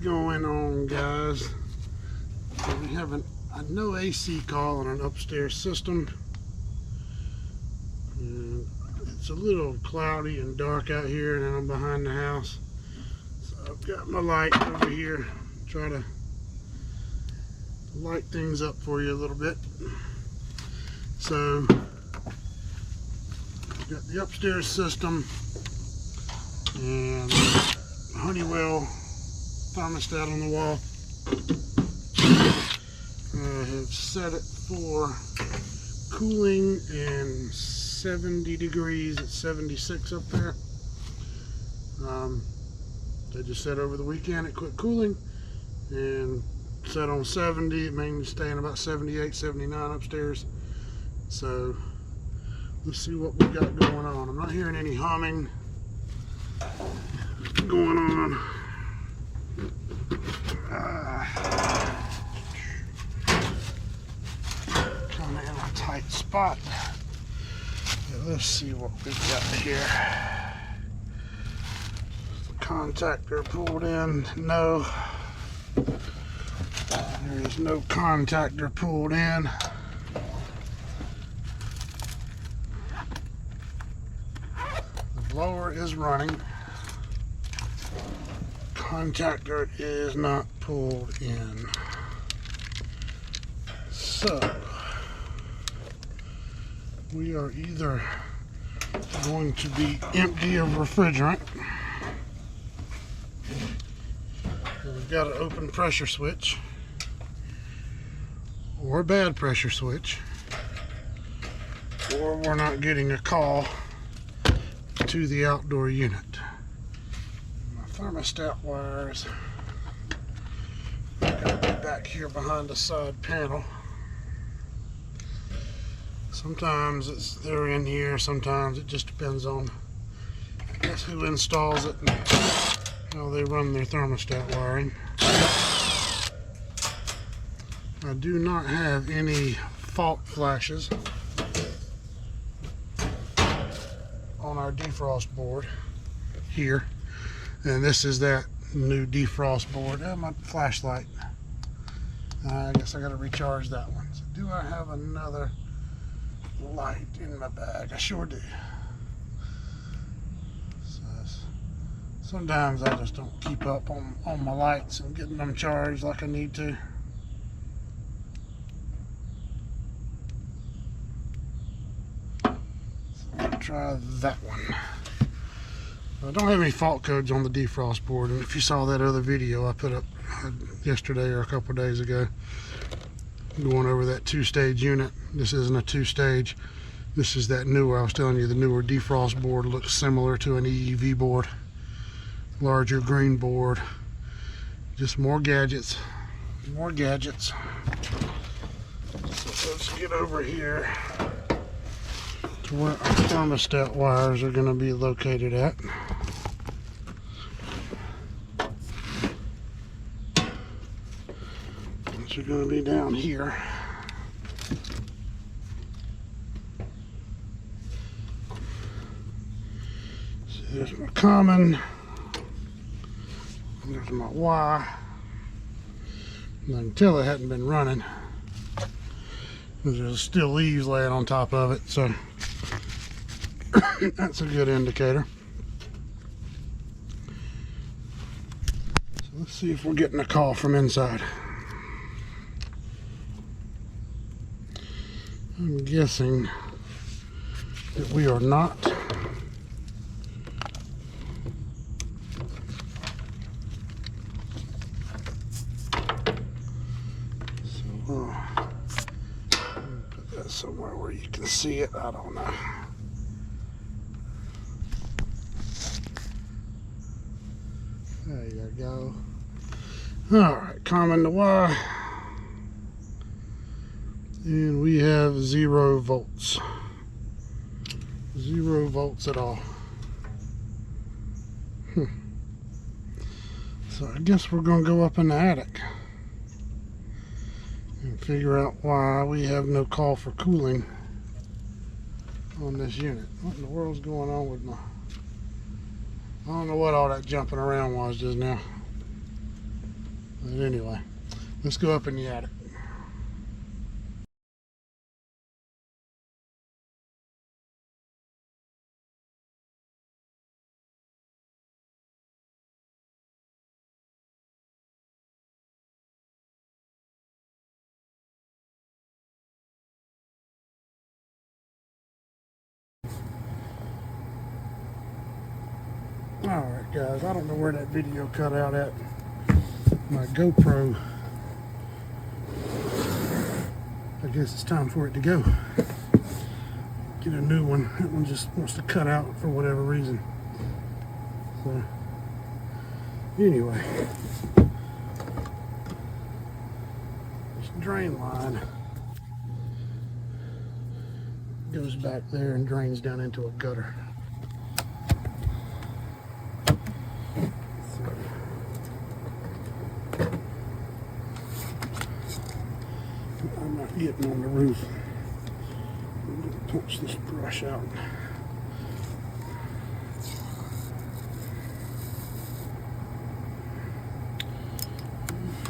going on, guys? So we have a no AC call on an upstairs system, and it's a little cloudy and dark out here, and I'm behind the house, so I've got my light over here. Try to light things up for you a little bit. So we've got the upstairs system and Honeywell thermostat on the wall. I have set it for cooling and 70 degrees at 76 up there. They just said over the weekend it quit cooling and set on 70. It mainly staying about 78, 79 upstairs. So let's see what we got going on. I'm not hearing any humming going on. Kind of in a tight spot. Yeah, let's see what we've got here. The contactor pulled in. No. There is no contactor pulled in. The blower is running. Contactor is not pulled in. So we are either going to be empty of refrigerant, we've got an open pressure switch, or a bad pressure switch, or we're not getting a call to the outdoor unit. My thermostat wires are going to be back here behind the side panel. Sometimes they're in here, sometimes it just depends on, I guess, who installs it and how they run their thermostat wiring. I do not have any fault flashes on our defrost board here, and this is that new defrost board. My flashlight, I guess I got to recharge that one. So do I have another light in my bag? I sure do. So sometimes I just don't keep up on my lights and getting them charged like I need to. So I'll try that one. I don't have any fault codes on the defrost board, and if you saw that other video I put up yesterday or a couple of days ago going over that two-stage unit, this isn't a two-stage. This is that newer, I was telling you, the newer defrost board looks similar to an EEV board. Larger green board. Just more gadgets. More gadgets. So let's get over here to where our thermostat wires are going to be located at. Which are going to be down here. So there's my common. And there's my Y. And I can tell it hadn't been running, because there's still leaves laying on top of it, so that's a good indicator. So let's see if we're getting a call from inside. I'm guessing that we are not. So we'll put that somewhere where you can see it. I don't know. There you go. Alright, common to Y. And we have 0 volts. 0 volts at all. So I guess we're going to go up in the attic and figure out why we have no call for cooling on this unit. What in the world's going on with my... I don't know what all that jumping around was just now. But anyway, let's go up in the attic. Alright guys, I don't know where that video cut out at. My GoPro, I guess it's time for it to go. Get a new one. That one just wants to cut out for whatever reason. So, anyway. This drain line goes back there and drains down into a gutter. I'm not getting on the roof. I'm going to punch this brush out.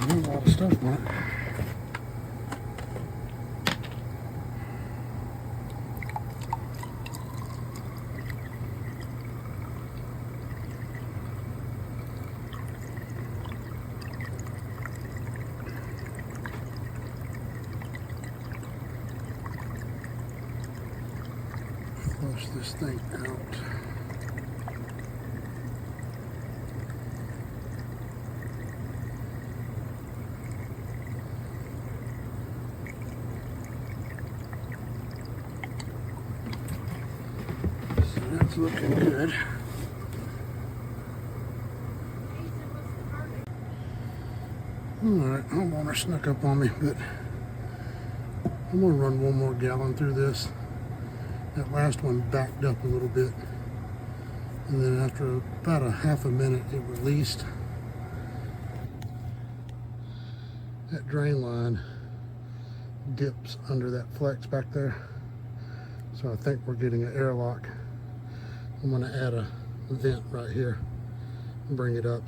A lot of stuff on it. Flush this thing out. So that's looking good. Alright, homeowner snuck up on me, but I'm going to run one more gallon through this. That last one backed up a little bit, and then after about a half a minute it released. That drain line dips under that flex back there, so I think we're getting an airlock. I'm going to add a vent right here and bring it up,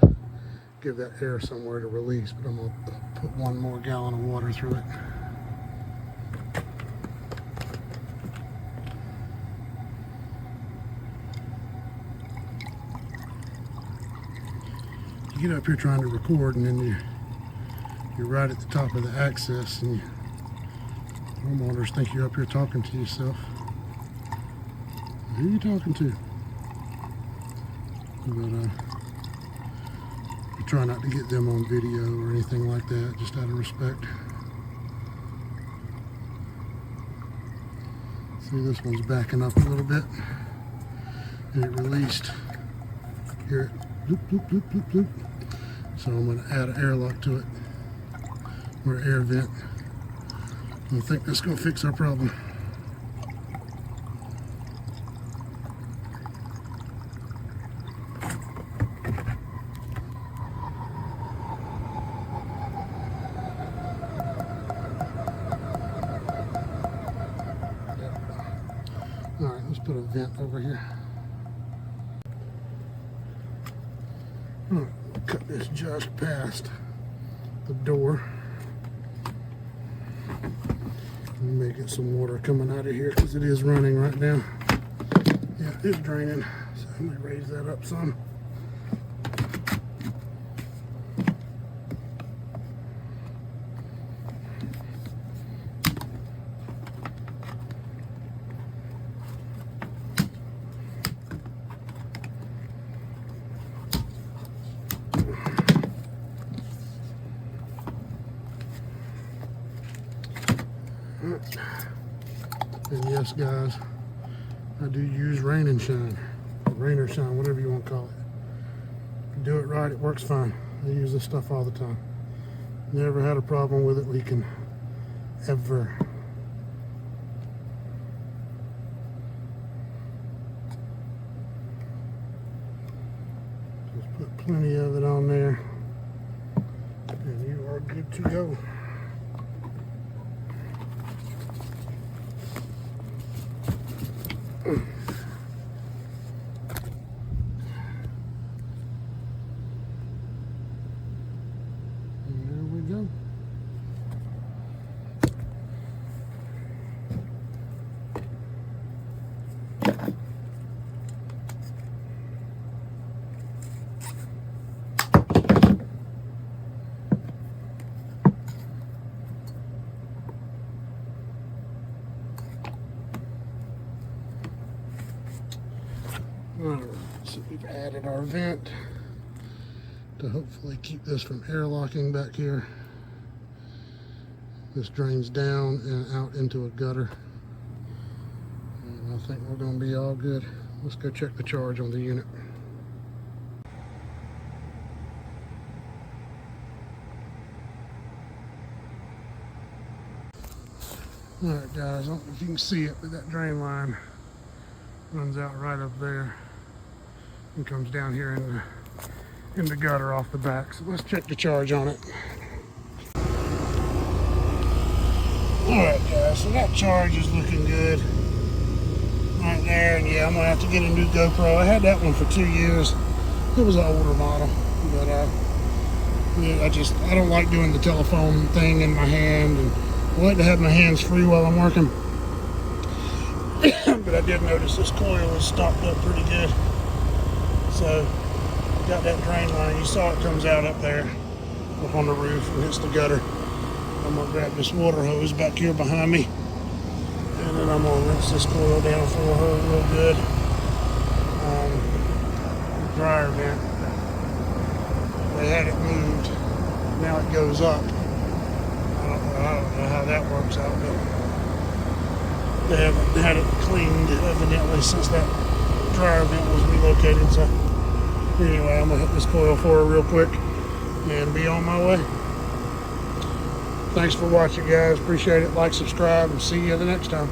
give that air somewhere to release, but I'm going to put one more gallon of water through it. You get up here trying to record, and then you're right at the top of the access, and homeowners think you're up here talking to yourself. Who are you talking to? But I try not to get them on video or anything like that, just out of respect. See, this one's backing up a little bit, and it released. Hear it? Bloop, bloop, bloop, bloop, bloop. So I'm going to add an airlock to it, or air vent. I think that's going to fix our problem. Alright, let's put a vent over here. Alright, we'll cut this just past the door. We may get some water coming out of here because it is running right now. Yeah, it is draining. So let me raise that up some. And yes, guys, I do use rain and shine, or rain or shine, whatever you want to call it. If you do it right, it works fine. I use this stuff all the time. Never had a problem with it leaking, ever. Just put plenty of it on there, and you are good to go. Alright, so we've added our vent to hopefully keep this from airlocking back here. This drains down and out into a gutter. And I think we're going to be all good. Let's go check the charge on the unit. Alright guys, I don't know if you can see it, but that drain line runs out right up there and comes down here in the gutter off the back. So let's check the charge on it. Alright guys, so that charge is looking good right there, and yeah, I'm gonna have to get a new GoPro. I had that one for 2 years. It was an older model, but yeah, I don't like doing the telephone thing in my hand, and I like to have my hands free while I'm working. But I did notice this coil is stopped up pretty good. So got that drain line. You saw it comes out up there, up on the roof and hits the gutter. I'm gonna grab this water hose back here behind me, and then I'm gonna rinse this coil down for her real good. The dryer vent, they had it moved. Now it goes up. I don't know how that works out, but they haven't had it cleaned evidently since that dryer vent was relocated. So anyway, I'm gonna hit this coil for her real quick and be on my way. Thanks for watching, guys. Appreciate it. Like, subscribe, and see you the next time.